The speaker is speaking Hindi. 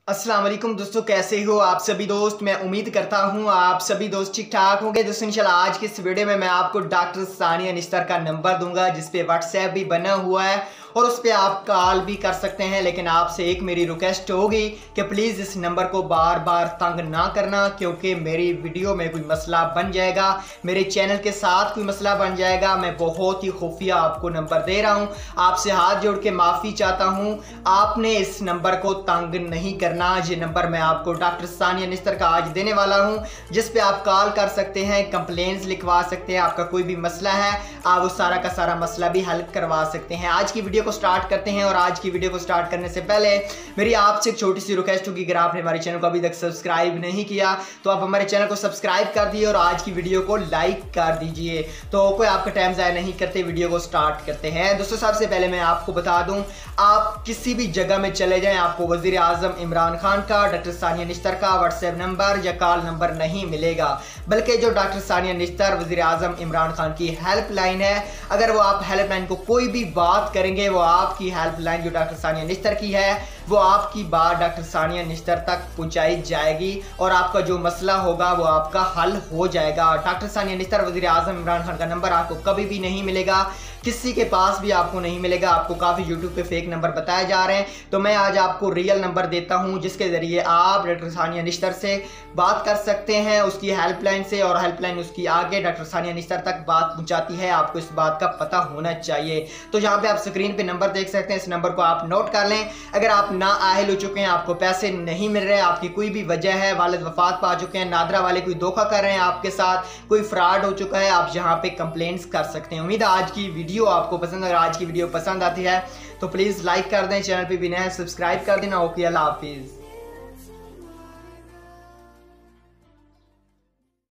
अस्सलाम वालेकुम दोस्तों, कैसे हो आप सभी दोस्त। मैं उम्मीद करता हूँ आप सभी दोस्त ठीक ठाक होंगे। दोस्तों इंशाल्लाह आज की इस वीडियो में मैं आपको डॉक्टर सानिया निस्तर का नंबर दूंगा जिस पे व्हाट्सएप भी बना हुआ है और उस पर आप कॉल भी कर सकते हैं। लेकिन आपसे एक मेरी रिक्वेस्ट होगी कि प्लीज़ इस नंबर को बार बार तंग ना करना, क्योंकि मेरी वीडियो में कोई मसला बन जाएगा, मेरे चैनल के साथ कोई मसला बन जाएगा। मैं बहुत ही खुफिया आपको नंबर दे रहा हूँ, आपसे हाथ जोड़ के माफ़ी चाहता हूँ। आपने इस नंबर को तंग नहीं करना। ये नंबर मैं आपको डॉक्टर सानिया निस्तर का आज देने वाला हूं, जिस पे आप कॉल कर सकते हैं, कंप्लेंट्स लिखवा सकते हैं, आपका कोई भी मसला है आप उस सारा का सारा मसला भी हल करवा सकते हैं। आज की वीडियो को स्टार्ट करते हैं। और आज की वीडियो को स्टार्ट करने से पहले मेरी आपसे एक छोटी सी रिक्वेस्ट होगी, अगर आपने हमारे चैनल को अभी तक सब्सक्राइब नहीं किया तो आप हमारे चैनल को सब्सक्राइब कर दिए और आज की वीडियो को लाइक कर दीजिए। तो कोई आपका टाइम ज़ाया नहीं करते, वीडियो को स्टार्ट करते हैं। दोस्तों सबसे पहले मैं आपको बता दूं, आप किसी भी जगह में चले जाएं, आपको वज़ीर आज़म इमरान खान का, डॉक्टर सानिया निस्तर का व्हाट्सएप नंबर या कॉल नंबर नहीं मिलेगा, बल्कि जो डॉक्टर सानिया निस्तर वज़ीर आज़म इमरान खान की हेल्पलाइन है, अगर वो आप हेल्पलाइन को कोई भी बात करेंगे, वो आपकी हेल्पलाइन जो डॉक्टर सानिया निस्तर की है वो आपकी बात डॉक्टर सानिया निस्तर तक पहुंचाई जाएगी और आपका जो मसला होगा वो आपका हल हो जाएगा। डॉक्टर सानिया निस्तर वज़ीर आज़म इमरान खान का नंबर आपको कभी भी नहीं मिलेगा, किसी के पास भी आपको नहीं मिलेगा। आपको काफ़ी यूट्यूब पे फेक नंबर बताए जा रहे हैं, तो मैं आज आपको रियल नंबर देता हूं जिसके ज़रिए आप डॉक्टर सानिया निस्तर से बात कर सकते हैं, उसकी हेल्पलाइन से, और हेल्पलाइन उसकी आगे डॉक्टर सानिया निस्तर तक बात पहुंचाती है। आपको इस बात का पता होना चाहिए। तो यहाँ पे आप स्क्रीन पे नंबर देख सकते हैं, इस नंबर को आप नोट कर लें। अगर आप ना आहल हो चुके हैं, आपको पैसे नहीं मिल रहे, आपकी कोई भी वजह है, वालिद वफात पा चुके हैं, नादरा वाले कोई धोखा कर रहे हैं आपके साथ, कोई फ्रॉड हो चुका है, आप यहाँ पे कंप्लेंट्स कर सकते हैं। उम्मीद है आज की वीडियो आपको पसंद, अगर आज की वीडियो पसंद आती है तो प्लीज़ लाइक कर दें, चैनल पे भी नए सब्सक्राइब कर देना। ओके, अल्लाह हाफिज़।